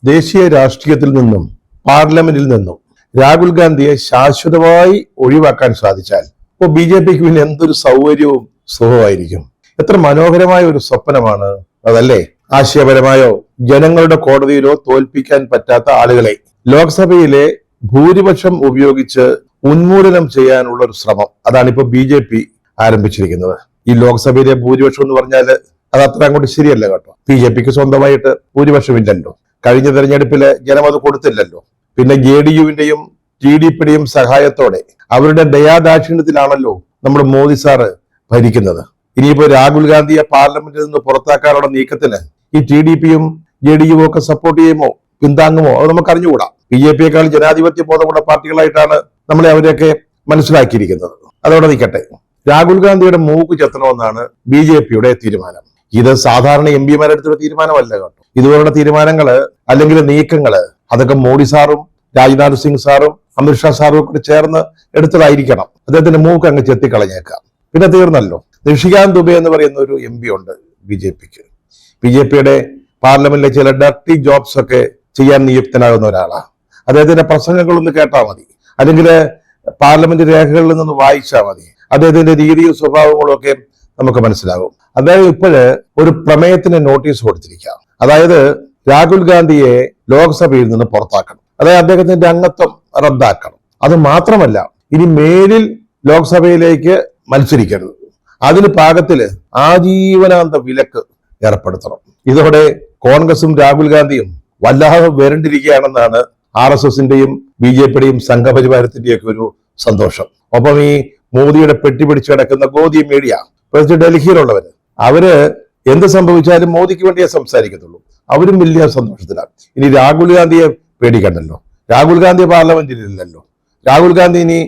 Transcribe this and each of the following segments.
ദേശീയ രാഷ്ട്രീയത്തിൽ നിന്നും പാർലമെന്റിൽ നിന്നും രാഹുൽ ഗാന്ധിയെ ശാശ്വതമായി ഒഴിവാക്കാൻ സാധിച്ചാൽ ഇപ്പോൾ BJPക്ക് പിന്നെ എന്തൊരു സൗകര്യവും സുഖമായിരിക്കും. എത്ര മനോഹരമായ ഒരു സ്വപ്നമാണ് അതല്ലേ? ആശയപരമായോ ജനങ്ങളുടെ കോടതിയിലോ തോൽപ്പിക്കാൻ പറ്റാത്ത ആളുകളെ ലോക്സഭയിലെ ഭൂരിപക്ഷം ഉപയോഗിച്ച് ഉന്മൂലനം ചെയ്യാനുള്ള ഒരു ശ്രമം, അതാണ് ഇപ്പൊ BJP ആരംഭിച്ചിരിക്കുന്നത്. ഈ ലോക്സഭയിലെ ഭൂരിപക്ഷം എന്ന് പറഞ്ഞാൽ അത് അത്ര അങ്ങോട്ട് ശരിയല്ല കേട്ടോ. BJPക്ക് സ്വന്തമായിട്ട് ഭൂരിപക്ഷമില്ലല്ലോ. കഴിഞ്ഞ തെരഞ്ഞെടുപ്പില് ജനം അത് കൊടുത്തില്ലല്ലോ. പിന്നെ JDUവിന്റെയും TDPയുടെയും സഹായത്തോടെ അവരുടെ ദയാദാക്ഷിണ്യത്തിലാണല്ലോ നമ്മുടെ മോദി സാറ് ഭരിക്കുന്നത്. ഇനിയിപ്പോ രാഹുൽ ഗാന്ധിയെ പാർലമെന്റിൽ നിന്ന് പുറത്താക്കാനുള്ള നീക്കത്തിന് ഈ TDPയും JDUവും ഒക്കെ സപ്പോർട്ട് ചെയ്യുമോ, പിന്താങ്ങുമോ, അത് നമുക്ക് അറിഞ്ഞുകൂടാ. BJPയേക്കാൾ ജനാധിപത്യ ബോധമുള്ള പാർട്ടികളായിട്ടാണ് നമ്മളെ അവരെയൊക്കെ മനസ്സിലാക്കിയിരിക്കുന്നത്. അതോടെ നിൽക്കട്ടെ. രാഹുൽ ഗാന്ധിയുടെ മൂക്ക് ചെത്തണമെന്നാണ് BJPയുടെ തീരുമാനം. ഇത് സാധാരണ MPമാരെടുത്തൊരു തീരുമാനമല്ല കേട്ടോ. ഇതുപോലുള്ള തീരുമാനങ്ങള് അല്ലെങ്കിൽ നീക്കങ്ങള് അതൊക്കെ മോഡി സാറും രാജ്നാഥ് സിംഗ് സാറും അമിത്ഷാ സാറും ഒക്കെ ചേർന്ന് എടുത്തതായിരിക്കണം. അദ്ദേഹത്തിന്റെ മൂക്ക് അങ്ങ് ചെത്തിക്കളഞ്ഞേക്കാം, പിന്നെ തീർന്നല്ലോ. നിഷികാന്ത് ദുബെ എന്ന് പറയുന്ന ഒരു MP ഉണ്ട് BJPക്ക്. BJPയുടെ പാർലമെന്റിലെ ചില ഡർട്ടി ജോബ്സ് ഒക്കെ ചെയ്യാൻ നിയുക്തനാകുന്ന ഒരാളാണ്. അദ്ദേഹത്തിന്റെ പ്രസംഗങ്ങളൊന്ന് കേട്ടാൽ മതി, അല്ലെങ്കിൽ പാർലമെന്റ് രേഖകളിൽ നിന്ന് വായിച്ചാൽ മതി. അദ്ദേഹത്തിന്റെ രീതിയും സ്വഭാവങ്ങളും ഒക്കെ നമുക്ക് മനസ്സിലാകും. അദ്ദേഹം ഇപ്പോഴ് ഒരു പ്രമേയത്തിന് നോട്ടീസ് കൊടുത്തിരിക്കാം. അതായത് രാഹുൽ ഗാന്ധിയെ ലോക്സഭയിൽ നിന്ന് പുറത്താക്കണം, അതായത് അദ്ദേഹത്തിന്റെ അംഗത്വം റദ്ദാക്കണം. അത് മാത്രമല്ല, ഇനി മേലിൽ ലോക്സഭയിലേക്ക് മത്സരിക്കരുത്, അതിന് പാകത്തില് ആജീവനാന്ത വിലക്ക് ഏർപ്പെടുത്തണം. ഇതോടെ കോൺഗ്രസും രാഹുൽ ഗാന്ധിയും വല്ലാതെ വരണ്ടിരിക്കുകയാണെന്നാണ് RSSന്റെയും BJPയുടെയും സംഘപരിവാരത്തിന്റെയും ഒക്കെ ഒരു സന്തോഷം. ഒപ്പം ഈ മോദിയുടെ പെട്ടി പിടിച്ചു കിടക്കുന്ന ഗോദി മീഡിയ, പ്രത്യേകിച്ച് ഡൽഹിയിലുള്ളവര്, അവര് എന്ത് സംഭവിച്ചാലും മോദിക്ക് വേണ്ടിയേ സംസാരിക്കത്തുള്ളൂ. അവരും വലിയ സന്തോഷത്തിലാണ്. ഇനി രാഹുൽ ഗാന്ധിയെ പേടിക്കണ്ടല്ലോ, രാഹുൽ ഗാന്ധി പാർലമെന്റിലില്ലല്ലോ, രാഹുൽ ഗാന്ധി ഇനി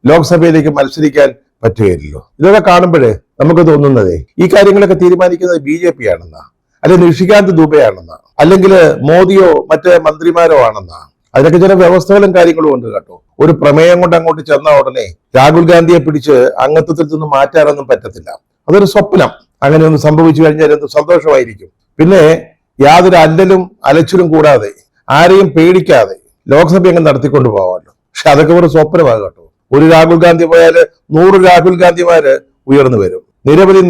ലോക്സഭയിലേക്ക് മത്സരിക്കാൻ പറ്റുകയില്ലല്ലോ. ഇതൊക്കെ കാണുമ്പോഴേ നമുക്ക് തോന്നുന്നതേ ഈ കാര്യങ്ങളൊക്കെ തീരുമാനിക്കുന്നത് BJP ആണെന്നാ, അല്ലെങ്കിൽ നിഷികാന്ത് ദുബെ ആണെന്നാ, അല്ലെങ്കിൽ മോദിയോ മറ്റേ മന്ത്രിമാരോ ആണെന്നാ. അതിനൊക്കെ ചില വ്യവസ്ഥകളും കാര്യങ്ങളും ഉണ്ട് കേട്ടോ. ഒരു പ്രമേയം കൊണ്ട് അങ്ങോട്ട് ചെന്ന ഉടനെ രാഹുൽ ഗാന്ധിയെ പിടിച്ച് അംഗത്വത്തിൽ നിന്ന് മാറ്റാനൊന്നും പറ്റത്തില്ല. അതൊരു സ്വപ്നം. അങ്ങനെ ഒന്ന് സംഭവിച്ചു കഴിഞ്ഞാൽ എന്ത് സന്തോഷമായിരിക്കും. പിന്നെ യാതൊരു അല്ലലും അലച്ചിലും കൂടാതെ ആരെയും പേടിക്കാതെ ലോക്സഭ അങ്ങ് നടത്തിക്കൊണ്ട് പോകാമല്ലോ. പക്ഷെ അതൊക്കെ ഒരു സ്വപ്നമാണ് കേട്ടോ. ഒരു രാഹുൽ ഗാന്ധി പോയാല് 100 രാഹുൽ ഗാന്ധിമാര് ഉയർന്നു വരും.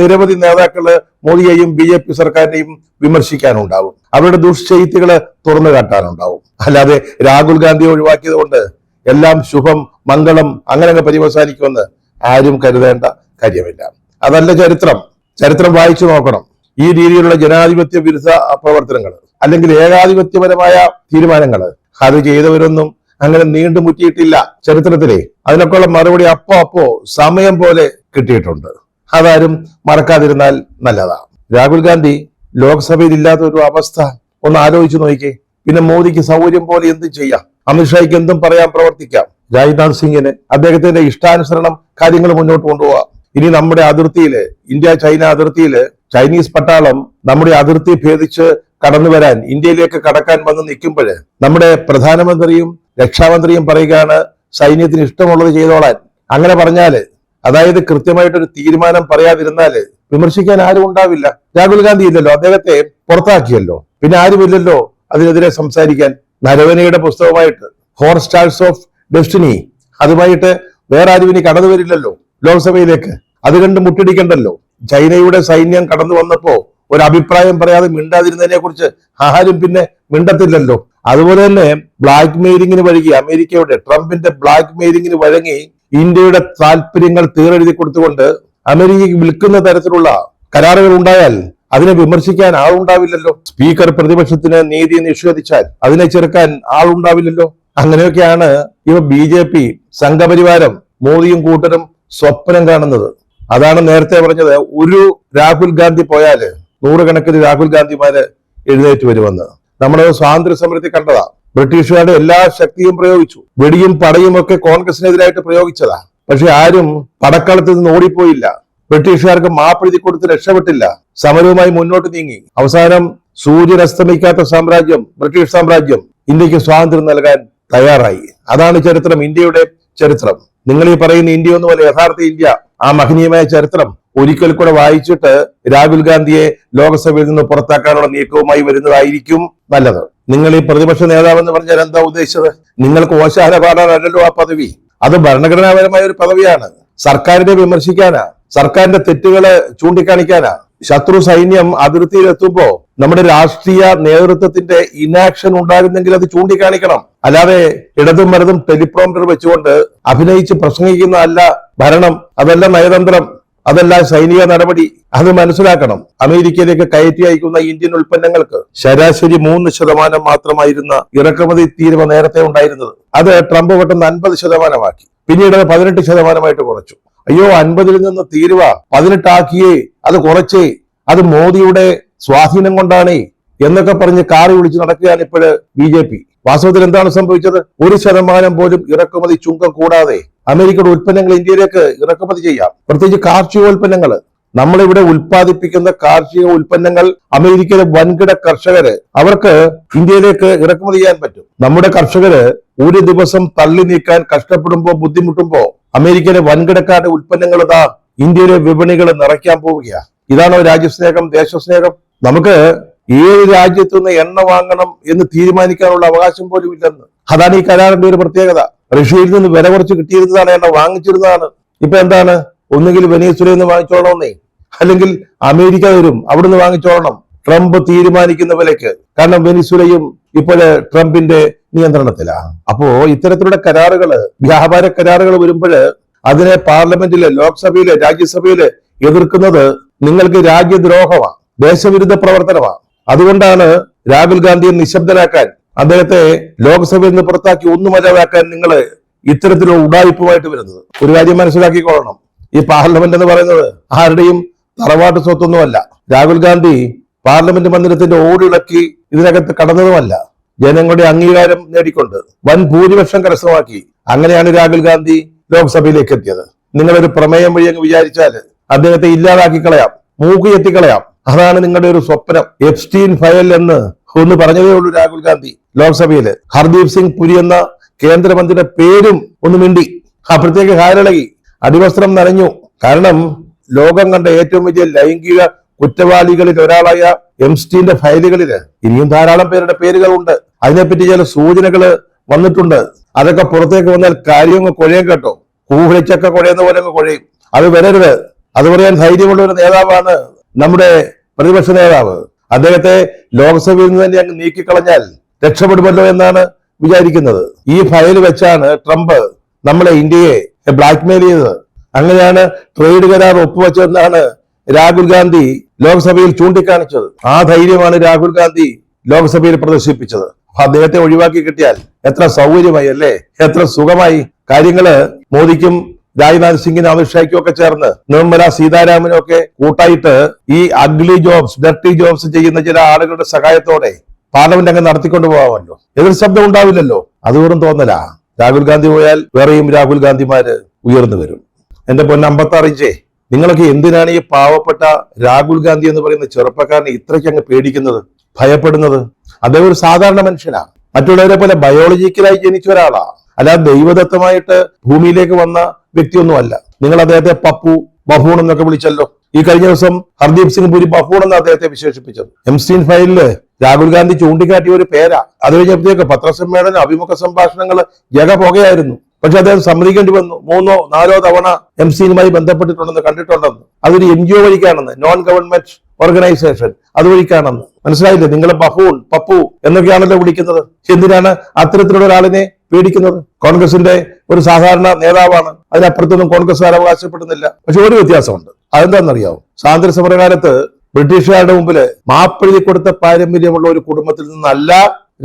നിരവധി നേതാക്കള് മോദിയെയും BJP സർക്കാരിനെയും വിമർശിക്കാനുണ്ടാവും. അവരുടെ ദുഷ്ചെയ്ത്തുകള് തുറന്നു കാട്ടാനുണ്ടാവും. അല്ലാതെ രാഹുൽ ഗാന്ധിയെ ഒഴിവാക്കിയത് കൊണ്ട് എല്ലാം ശുഭം മംഗളം അങ്ങനെ പര്യവസാനിക്കുമെന്ന് ആരും കരുതേണ്ട കാര്യമില്ല. അതല്ല ചരിത്രം. ചരിത്രം വായിച്ചു നോക്കണം. ഈ രീതിയിലുള്ള ജനാധിപത്യ വിരുദ്ധ പ്രവർത്തനങ്ങൾ അല്ലെങ്കിൽ ഏകാധിപത്യപരമായ തീരുമാനങ്ങൾ അത് ചെയ്തവരൊന്നും അങ്ങനെ നീണ്ടുമുറ്റിയിട്ടില്ല ചരിത്രത്തിലെ. അതിനൊക്കെയുള്ള മറുപടി അപ്പോ സമയം പോലെ കിട്ടിയിട്ടുണ്ട്. അതാരും മറക്കാതിരുന്നാൽ നല്ലതാണ്. രാഹുൽ ഗാന്ധി ലോക്സഭയിൽ ഇല്ലാത്ത ഒരു അവസ്ഥ ഒന്ന് ആലോചിച്ച് നോക്കിക്കേ. പിന്നെ മോദിക്ക് സൗകര്യം പോലെ എന്തും ചെയ്യാം, അമിത്ഷായ്ക്ക് എന്തും പറയാൻ, പ്രവർത്തിക്കാം. രാജ്നാഥ് സിംഗിന് അദ്ദേഹത്തിന്റെ ഇഷ്ടാനുസരണം കാര്യങ്ങൾ മുന്നോട്ട് കൊണ്ടുപോകാം. ഇനി നമ്മുടെ അതിർത്തിയില്, ഇന്ത്യ ചൈന അതിർത്തിയില് ചൈനീസ് പട്ടാളം നമ്മുടെ അതിർത്തി ഭേദിച്ച് കടന്നു വരാൻ, ഇന്ത്യയിലേക്ക് കടക്കാൻ വന്ന് നിൽക്കുമ്പോൾ നമ്മുടെ പ്രധാനമന്ത്രിയും രക്ഷാമന്ത്രിയും പറയുകയാണ് സൈന്യത്തിന് ഇഷ്ടമുള്ളത് ചെയ്തോളാൻ. അങ്ങനെ പറഞ്ഞാല്, അതായത് കൃത്യമായിട്ടൊരു തീരുമാനം പറയാതിരുന്നാല് വിമർശിക്കാൻ ആരും ഉണ്ടാവില്ല. രാഹുൽ ഗാന്ധി ഇല്ലല്ലോ, അദ്ദേഹത്തെ പുറത്താക്കിയല്ലോ, പിന്നെ ആരുമില്ലല്ലോ അതിനെതിരെ സംസാരിക്കാൻ. നരവനയുടെ പുസ്തകമായിട്ട് 4 സ്റ്റാർസ് ഓഫ് ഡെസ്റ്റിനി, അതുമായിട്ട് വേറെ ആരും ഇനി കടന്നു വരില്ലല്ലോ ലോക്സഭയിലേക്ക്. അത് കണ്ട് മുട്ടിടിക്കണ്ടല്ലോ. ചൈനയുടെ സൈന്യം കടന്നു വന്നപ്പോ ഒരു അഭിപ്രായം പറയാതെ മിണ്ടാതിരുന്നതിനെ കുറിച്ച് ആരും പിന്നെ മിണ്ടത്തില്ലല്ലോ. അതുപോലെ തന്നെ ബ്ലാക്ക് മെയിലിങ്ങിന് വഴങ്ങി, അമേരിക്കയുടെ ട്രംപിന്റെ ബ്ലാക്ക് മെയിലിങ്ങിന് വഴങ്ങി ഇന്ത്യയുടെ താല്പര്യങ്ങൾ തീരെഴുതി കൊടുത്തുകൊണ്ട് അമേരിക്കയ്ക്ക് വിൽക്കുന്ന തരത്തിലുള്ള കരാറുകൾ ഉണ്ടായാൽ അതിനെ വിമർശിക്കാൻ ആളുണ്ടാവില്ലല്ലോ. സ്പീക്കർ പ്രതിപക്ഷത്തിന് നീതി നിഷേധിച്ചാൽ അതിനെ ചെറുക്കാൻ ആളുണ്ടാവില്ലല്ലോ. അങ്ങനെയൊക്കെയാണ് ഇവ BJP സംഘപരിവാരം മോദിയും കൂട്ടരും സ്വപ്നം കാണുന്നത്. അതാണ് നേരത്തെ പറഞ്ഞത്, ഒരു രാഹുൽ ഗാന്ധി പോയാല് 100 കണക്കിന് രാഹുൽ ഗാന്ധിമാര് എഴുന്നേറ്റ് വരുമെന്ന്. നമ്മുടെ സ്വാതന്ത്ര്യ സമരത്തിൽ കണ്ടതാ. ബ്രിട്ടീഷുകാരുടെ എല്ലാ ശക്തിയും പ്രയോഗിച്ചു. വെടിയും പടയും ഒക്കെ കോൺഗ്രസിനെതിരായിട്ട് പ്രയോഗിച്ചതാ. പക്ഷെ ആരും പടക്കളത്തിൽ നിന്ന് ഓടിപ്പോയില്ല. ബ്രിട്ടീഷുകാർക്ക് മാപ്പെഴുതി കൊടുത്ത് രക്ഷപ്പെട്ടില്ല. സമരവുമായി മുന്നോട്ട് നീങ്ങി. അവസാനം സൂര്യനസ്തമിക്കാത്ത സാമ്രാജ്യം, ബ്രിട്ടീഷ് സാമ്രാജ്യം ഇന്ത്യക്ക് സ്വാതന്ത്ര്യം നൽകാൻ തയ്യാറായി. അതാണ് ചരിത്രം, ഇന്ത്യയുടെ ചരിത്രം. നിങ്ങൾ ഈ പറയുന്ന ഇന്ത്യ ഒന്നുമല്ല യഥാർത്ഥ ഇന്ത്യ. ആ മഹനീയമായ ചരിത്രം ഒരിക്കൽ കൂടെ വായിച്ചിട്ട് രാഹുൽ ഗാന്ധിയെ ലോക്സഭയിൽ നിന്ന് പുറത്താക്കാനുള്ള നീക്കവുമായി വരുന്നതായിരിക്കും നല്ലത്. നിങ്ങൾ ഈ പ്രതിപക്ഷ നേതാവെന്ന് പറഞ്ഞാൽ എന്താ ഉദ്ദേശിച്ചത്? നിങ്ങൾക്ക് ഓശാന പാടാനല്ലോ ആ പദവി. അത് ഭരണഘടനാപരമായ ഒരു പദവിയാണ്. സർക്കാരിനെ വിമർശിക്കാനാ, സർക്കാരിന്റെ തെറ്റുകളെ ചൂണ്ടിക്കാണിക്കാനാ. ശത്രു സൈന്യം അതിർത്തിയിലെത്തുമ്പോ നമ്മുടെ രാഷ്ട്രീയ നേതൃത്വത്തിന്റെ ഇനാക്ഷൻ ഉണ്ടാകുന്നെങ്കിൽ അത് ചൂണ്ടിക്കാണിക്കണം. അല്ലാതെ ഇടതും വലതും ടെലിപ്രോംപ്റ്റർ വെച്ചുകൊണ്ട് അഭിനയിച്ച് പ്രസംഗിക്കുന്നതല്ല ഭരണം, അതല്ല നയതന്ത്രം, അതല്ല സൈനിക നടപടി. അത് മനസ്സിലാക്കണം. അമേരിക്കയിലേക്ക് കയറ്റി അയക്കുന്ന ഇന്ത്യൻ ഉൽപ്പന്നങ്ങൾക്ക് ശരാശരി 3% മാത്രമായിരുന്ന ഇറക്കുമതി തീരുവ നേരത്തെ ഉണ്ടായിരുന്നത്. അത് ട്രംപ് പെട്ടെന്ന് 50% പിന്നീട് 18% കുറച്ചു. അയ്യോ, 50-ൽ നിന്ന് തീരുവ 18 ആക്കിയേ, അത് കുറച്ചേ, അത് മോദിയുടെ സ്വാധീനം കൊണ്ടാണ് എന്നൊക്കെ പറഞ്ഞ് കാറി വിളിച്ച് നടക്കുകയാണ് ഇപ്പോഴ് BJP. വാസ്തവത്തിൽ എന്താണ് സംഭവിച്ചത്? 1% പോലും ഇറക്കുമതി ചുങ്കം കൂടാതെ അമേരിക്കയുടെ ഉൽപ്പന്നങ്ങൾ ഇന്ത്യയിലേക്ക് ഇറക്കുമതി ചെയ്യാം. പ്രത്യേകിച്ച് കാർഷികോൽപ്പന്നങ്ങൾ. നമ്മളിവിടെ ഉൽപ്പാദിപ്പിക്കുന്ന കാർഷിക ഉൽപ്പന്നങ്ങൾ അമേരിക്കയിലെ വൻകിട കർഷകര് അവർക്ക് ഇന്ത്യയിലേക്ക് ഇറക്കുമതി ചെയ്യാൻ പറ്റും. നമ്മുടെ കർഷകര് ഒരു ദിവസം തള്ളി നീക്കാൻ കഷ്ടപ്പെടുമ്പോ, ബുദ്ധിമുട്ടുമ്പോ അമേരിക്കയിലെ വൻകിടക്കാരുടെ ഉൽപ്പന്നങ്ങൾ ഇതാ ഇന്ത്യയിലെ വിപണികൾ നിറയ്ക്കാൻ പോവുകയാണ്. ഇതാണോ രാജ്യസ്നേഹം, ദേശസ്നേഹം? നമുക്ക് ഏത് രാജ്യത്തു നിന്ന് എണ്ണ വാങ്ങണം എന്ന് തീരുമാനിക്കാനുള്ള അവകാശം പോലും ഇല്ലെന്ന്. അതാണ് ഈ കരാറിന്റെ ഒരു പ്രത്യേകത. റഷ്യയിൽ നിന്ന് വില കുറച്ച് കിട്ടിയിരുന്നതാണ്, എണ്ണ വാങ്ങിച്ചിരുന്നതാണ്. ഇപ്പൊ എന്താണ്? ഒന്നുകിൽ വെനീസുലയിൽ നിന്ന് വാങ്ങിച്ചോളണമെന്നേ, അല്ലെങ്കിൽ അമേരിക്ക വരും, അവിടുന്ന് വാങ്ങിച്ചോളണം ട്രംപ് തീരുമാനിക്കുന്ന വിലയ്ക്ക്. കാരണം വെനീസുലയും ഇപ്പോൾ ട്രംപിന്റെ നിയന്ത്രണത്തിലാണ്. അപ്പോ ഇത്തരത്തിലുള്ള കരാറുകള്, വ്യാപാര കരാറുകൾ വരുമ്പോൾ അതിനെ പാർലമെന്റില്, ലോക്സഭയില്, രാജ്യസഭയില് എതിർക്കുന്നത് നിങ്ങൾക്ക് രാജ്യദ്രോഹമാണ്, ദേശവിരുദ്ധ പ്രവർത്തനമാണ്. അതുകൊണ്ടാണ് രാഹുൽ ഗാന്ധിയെ നിശബ്ദനാക്കാൻ, അദ്ദേഹത്തെ ലോക്സഭയിൽ നിന്ന് പുറത്താക്കി ഒന്നുമല്ലാതാക്കാൻ നിങ്ങൾ ഇത്തരത്തിലുള്ള ഉഡായിപ്പുമായിട്ട് വരുന്നത്. ഒരു കാര്യം മനസ്സിലാക്കിക്കൊള്ളണം, ഈ പാർലമെന്റ് എന്ന് പറയുന്നത് ആരുടെയും തറവാട്ട് സ്വത്തൊന്നുമല്ല. രാഹുൽ ഗാന്ധി പാർലമെന്റ് മന്ദിരത്തിന്റെ ഓടിളക്കി ഇതിനകത്ത് കടന്നതുമല്ല. ജനങ്ങളുടെ അംഗീകാരം നേടിക്കൊണ്ട് വൻ ഭൂരിപക്ഷം കരസ്ഥമാക്കി. അങ്ങനെയാണ് രാഹുൽ ഗാന്ധി ലോക്സഭയിലേക്ക് എത്തിയത്. നിങ്ങളൊരു പ്രമേയം വഴി അങ്ങ് വിചാരിച്ചാൽ അദ്ദേഹത്തെ ഇല്ലാതാക്കി കളയാം, മൂക്ക് എത്തിക്കളയാം. അതാണ് നിങ്ങളുടെ ഒരു സ്വപ്നം. എപ്സ്റ്റീൻ ഫയൽ എന്ന് ഒന്ന് പറഞ്ഞതേ ഉള്ളൂ രാഹുൽ ഗാന്ധി ലോക്സഭയില്. ഹർദീപ് സിംഗ് പുരി എന്ന കേന്ദ്രമന്ത്രിയുടെ പേരും ഒന്ന് മിണ്ടി. അപ്പോഴത്തേക്ക് കാലിളകി, അടിവസ്ത്രം നനഞ്ഞു. കാരണം ലോകം കണ്ട ഏറ്റവും വലിയ ലൈംഗിക കുറ്റവാളികളിൽ ഒരാളായ എപ്സ്റ്റീന്റെ ഫയലുകളില് ഇനിയും ധാരാളം പേരുടെ പേരുകളുണ്ട്. അതിനെപ്പറ്റി ചില സൂചനകള് വന്നിട്ടുണ്ട്. അതൊക്കെ പുറത്തേക്ക് വന്നാൽ കാര്യങ്ങൾ കുഴയും കേട്ടോ. കൂഹളിച്ചൊക്കെ കുഴയുന്ന പോലെ കുഴയും. അത് വരരുത്. അത് പറയാൻ ധൈര്യമുള്ള ഒരു നേതാവാണ് നമ്മുടെ പ്രതിപക്ഷ നേതാവ്. അദ്ദേഹത്തെ ലോക്സഭയിൽ നിന്ന് തന്നെ അങ്ങ് നീക്കിക്കളഞ്ഞാൽ രക്ഷപ്പെടുമല്ലോ എന്നാണ് വിചാരിക്കുന്നത്. ഈ ഫയൽ വെച്ചാണ് ട്രംപ് നമ്മളെ ഇന്ത്യയെ ബ്ലാക്ക്മെയിൽ ചെയ്തത്. അങ്ങനെയാണ് ട്രേഡ് കരാർ ഒപ്പുവെച്ചതെന്നാണ് രാഹുൽ ഗാന്ധി ലോക്സഭയിൽ ചൂണ്ടിക്കാണിച്ചത്. ആ ധൈര്യമാണ് രാഹുൽ ഗാന്ധി ലോക്സഭയിൽ പ്രദർശിപ്പിച്ചത്. അദ്ദേഹത്തെ ഒഴിവാക്കി കിട്ടിയാൽ എത്ര സൗകര്യമായി അല്ലേ, എത്ര സുഖമായി. കാര്യങ്ങള് മോദിക്കും രാജ്നാഥ് സിംഗിനും അമിത് ഷായ്ക്കും ഒക്കെ ചേർന്ന് നിർമ്മല സീതാരാമനും ഒക്കെ കൂട്ടായിട്ട് ഈ അഗ്ലി ജോബ്സ്, ഡർട്ടി ജോബ്സ് ചെയ്യുന്ന ചില ആളുകളുടെ സഹായത്തോടെ പാർലമെന്റ് അങ്ങ് നടത്തിക്കൊണ്ടു പോകാമല്ലോ. എതിർ ശബ്ദം ഉണ്ടാവില്ലല്ലോ. അത് വെറും തോന്നലാ. രാഹുൽ ഗാന്ധി പോയാൽ വേറെയും രാഹുൽ ഗാന്ധിമാര് ഉയർന്നു വരും. എന്റെ പൊന്ന നിങ്ങളൊക്കെ എന്തിനാണ് ഈ പാവപ്പെട്ട രാഹുൽ ഗാന്ധി എന്ന് പറയുന്ന ചെറുപ്പക്കാരനെ ഇത്രയ്ക്ക് അങ്ങ് പേടിക്കുന്നത്, ഭയപ്പെടുന്നത്? അദ്ദേഹം ഒരു സാധാരണ മനുഷ്യനാണ്. മറ്റുള്ളവരെ പോലെ ബയോളജിക്കലായി ജനിച്ച ഒരാളാ, അല്ലാതെ ദൈവദത്തമായിട്ട് ഭൂമിയിലേക്ക് വന്ന വ്യക്തിയൊന്നുമല്ല. നിങ്ങൾ അദ്ദേഹത്തെ പപ്പു, ബഫൂൺ എന്നൊക്കെ വിളിച്ചല്ലോ. ഈ കഴിഞ്ഞ ദിവസം ഹർദീപ് സിംഗ് പുരി ബഫൂൺ എന്ന് അദ്ദേഹത്തെ വിശേഷിപ്പിച്ചത്. എപ്സ്റ്റീൻ ഫയലില് രാഹുൽ ഗാന്ധി ചൂണ്ടിക്കാട്ടിയ ഒരു പേരാ. അത് കഴിഞ്ഞപ്പോഴത്തേക്ക് പത്രസമ്മേളനം, അഭിമുഖ സംഭാഷണങ്ങൾ ജഗ പുകയായിരുന്നു. പക്ഷെ അദ്ദേഹം സമ്മതിക്കേണ്ടി വന്നു. 3-4 തവണ എപ്സ്റ്റീനുമായി ബന്ധപ്പെട്ടിട്ടുണ്ടെന്ന്, കണ്ടിട്ടുണ്ടെന്ന്. അതൊരു NGO വഴിക്കാണെന്ന്, നോൺ ഗവൺമെന്റ് ഓർഗനൈസേഷൻ, അതുവഴിക്കാണെന്ന്. മനസ്സിലായില്ലേ? നിങ്ങൾ ബഫൂൺ, പപ്പു എന്നൊക്കെയാണല്ലോ വിളിക്കുന്നത്. എന്തിനാണ് അത്തരത്തിലുള്ള ഒരാളിനെ പേടിക്കുന്നത്? കോൺഗ്രസിന്റെ ഒരു സാധാരണ നേതാവാണ്. അതിനപ്പുറത്തൊന്നും കോൺഗ്രസ്സുകാർ അവകാശപ്പെടുന്നില്ല. പക്ഷെ ഒരു വ്യത്യാസമുണ്ട്. അതെന്താണെന്നറിയാവും? സ്വാതന്ത്ര്യ സമരകാലത്ത് ബ്രിട്ടീഷുകാരുടെ മുമ്പില് മാപ്പെഴുതി കൊടുത്ത പാരമ്പര്യമുള്ള ഒരു കുടുംബത്തിൽ നിന്നല്ല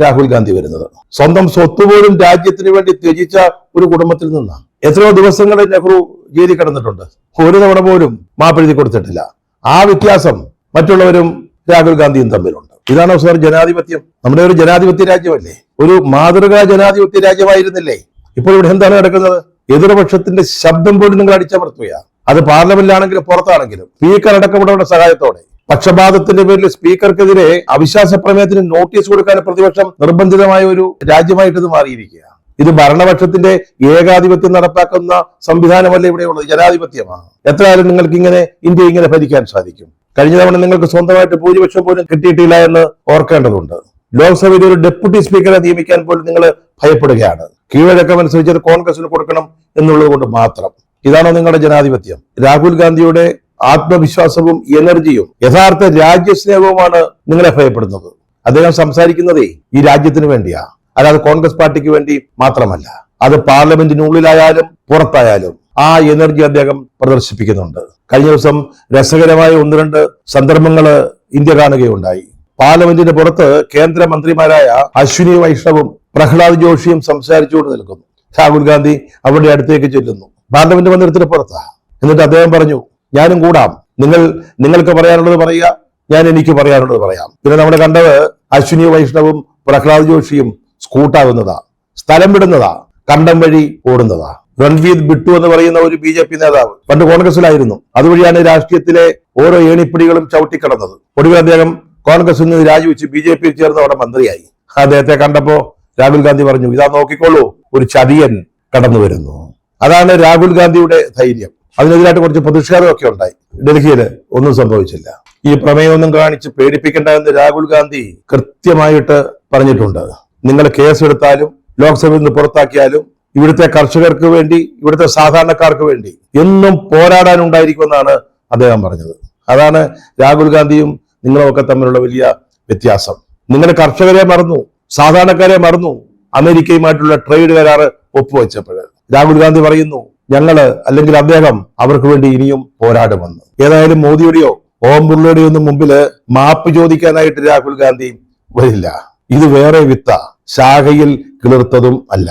രാഹുൽ ഗാന്ധി വരുന്നത്. സ്വന്തം സ്വത്തുപോലും രാജ്യത്തിന് വേണ്ടി ത്യജിച്ച ഒരു കുടുംബത്തിൽ നിന്നാണ്. എത്രയോ ദിവസങ്ങളിൽ നെഹ്റു ജയിലിൽ കിടന്നിട്ടുണ്ട്. ഒരു തവണ പോലും മാപ്പെഴുതി കൊടുത്തിട്ടില്ല. ആ വ്യത്യാസം മറ്റുള്ളവരും രാഹുൽ ഗാന്ധിയും തമ്മിലുണ്ട്. ഇതാണോ സാർ ജനാധിപത്യം? നമ്മുടെ ഒരു ജനാധിപത്യ രാജ്യമല്ലേ, ഒരു മാതൃകാ ജനാധിപത്യ രാജ്യമായിരുന്നില്ലേ? ഇപ്പോൾ ഇവിടെ എന്താണ് നടക്കുന്നത്? എതിർപക്ഷത്തിന്റെ ശബ്ദം പോലും നിങ്ങൾ അടിച്ചമർത്തുകയാണ്. അത് പാർലമെന്റിലാണെങ്കിലും പുറത്താണെങ്കിലും സ്പീക്കർ അടക്കമുള്ളവരുടെ സഹായത്തോടെ. പക്ഷപാതത്തിന്റെ പേരിൽ സ്പീക്കർക്കെതിരെ അവിശ്വാസ പ്രമേയത്തിന് നോട്ടീസ് കൊടുക്കാൻ പ്രതിപക്ഷം നിർബന്ധിതമായ ഒരു രാജ്യമായിട്ട് ഇത് മാറിയിരിക്കുകയാണ്. ഇത് ഭരണപക്ഷത്തിന്റെ ഏകാധിപത്യം നടപ്പാക്കുന്ന സംവിധാനമല്ല ഇവിടെയുള്ളത്, ജനാധിപത്യമാണ്. എത്രയായാലും നിങ്ങൾക്ക് ഇന്ത്യ ഇങ്ങനെ ഭരിക്കാൻ സാധിക്കും? കഴിഞ്ഞ തവണ നിങ്ങൾക്ക് സ്വന്തമായിട്ട് ഭൂരിപക്ഷം പോലും കിട്ടിയിട്ടില്ല എന്ന് ഓർക്കേണ്ടതുണ്ട്. ലോക്സഭയിൽ ഒരു ഡെപ്യൂട്ടി സ്പീക്കറെ നിയമിക്കാൻ പോലും നിങ്ങൾ ഭയപ്പെടുകയാണ്. കീഴ്വഴക്കം അനുസരിച്ച് കോൺഗ്രസിന് കൊടുക്കണം എന്നുള്ളത് കൊണ്ട് മാത്രം. ഇതാണോ നിങ്ങളുടെ ജനാധിപത്യം? രാഹുൽ ഗാന്ധിയുടെ ആത്മവിശ്വാസവും എനർജിയും യഥാർത്ഥ രാജ്യസ്നേഹവുമാണ് നിങ്ങളെ ഭയപ്പെടുന്നത്. അദ്ദേഹം സംസാരിക്കുന്നതേ ഈ രാജ്യത്തിന് വേണ്ടിയാ, അല്ലാതെ കോൺഗ്രസ് പാർട്ടിക്ക് വേണ്ടി മാത്രമല്ല. അത് പാർലമെന്റിനുള്ളിലായാലും പുറത്തായാലും ആ എനർജി അദ്ദേഹം പ്രദർശിപ്പിക്കുന്നുണ്ട്. കഴിഞ്ഞ ദിവസം രസകരമായ 1-2 സന്ദർഭങ്ങൾ ഇന്ത്യ കാണുകയുണ്ടായി. പാർലമെന്റിന് പുറത്ത് കേന്ദ്രമന്ത്രിമാരായ അശ്വിനി വൈഷ്ണവും പ്രഹ്ലാദ് ജോഷിയും സംസാരിച്ചുകൊണ്ട് നിൽക്കുന്നു. രാഹുൽ ഗാന്ധി അവരുടെ അടുത്തേക്ക് ചെല്ലുന്നു. പാർലമെന്റ് മന്ദിരത്തിന് പുറത്താ. എന്നിട്ട് അദ്ദേഹം പറഞ്ഞു, ഞാനും കൂടാം, നിങ്ങൾക്ക് പറയാനുള്ളത് പറയുക, ഞാൻ എനിക്ക് പറയാനുള്ളത് പറയാം. പിന്നെ നമ്മൾ കണ്ടത് അശ്വിനി വൈഷ്ണവും പ്രഹ്ലാദ് ജോഷിയും സ്കൂട്ടാകുന്നതാ, സ്ഥലം വിടുന്നതാ, കണ്ടം വഴി ഓടുന്നതാ. രൺവീർ ബിട്ടു എന്ന് പറയുന്ന ഒരു BJP നേതാവ് പണ്ട് കോൺഗ്രസിലായിരുന്നു. അതുവഴിയാണ് രാഷ്ട്രീയത്തിലെ ഓരോ ഏണിപ്പിടികളും ചവിട്ടിക്കടന്നത്. ഒടുവിൽ അദ്ദേഹം കോൺഗ്രസിൽ നിന്ന് രാജിവെച്ച് BJPയിൽ ചേർന്ന് അവിടെ മന്ത്രിയായി. അദ്ദേഹത്തെ കണ്ടപ്പോ രാഹുൽ ഗാന്ധി പറഞ്ഞു, ഇതാ നോക്കിക്കോളൂ, ഒരു ചതിയൻ കടന്നു വരുന്നു. അതാണ് രാഹുൽ ഗാന്ധിയുടെ ധൈര്യം. അതിനെതിരായിട്ട് കുറച്ച് പ്രതിഷേധമൊക്കെ ഉണ്ടായി. ഡൽഹിയില് ഒന്നും സംഭവിച്ചില്ല. ഈ പ്രമേയമൊന്നും കാണിച്ച് പേടിപ്പിക്കേണ്ട എന്ന് രാഹുൽ ഗാന്ധി കൃത്യമായിട്ട് പറഞ്ഞിട്ടുണ്ട്. നിങ്ങൾ കേസെടുത്താലും ലോക്സഭയിൽ നിന്ന് പുറത്താക്കിയാലും ഇവിടുത്തെ കർഷകർക്ക് വേണ്ടി, ഇവിടുത്തെ സാധാരണക്കാർക്ക് വേണ്ടി എന്നും പോരാടാനുണ്ടായിരിക്കുമെന്നാണ് അദ്ദേഹം പറഞ്ഞത്. അതാണ് രാഹുൽ ഗാന്ധിയും നിങ്ങളുമൊക്കെ തമ്മിലുള്ള വലിയ വ്യത്യാസം. നിങ്ങൾ കർഷകരെ മറന്നു, സാധാരണക്കാരെ മറന്നു. അമേരിക്കയുമായിട്ടുള്ള ട്രേഡ് കരാറ് ഒപ്പുവെച്ചപ്പോൾ രാഹുൽ ഗാന്ധി പറയുന്നു, അല്ലെങ്കിൽ അദ്ദേഹം അവർക്ക് വേണ്ടി ഇനിയും പോരാടുമെന്ന്. ഏതായാലും മോദിയുടെയോ ഓം ബിർളയുടെയോ ഒന്നും മുമ്പില് മാപ്പ് ചോദിക്കാനായിട്ട് രാഹുൽ ഗാന്ധി വരില്ല. ഇത് വേറെ വിത്ത, ശാഖയിൽ കിളിർത്തതും അല്ല.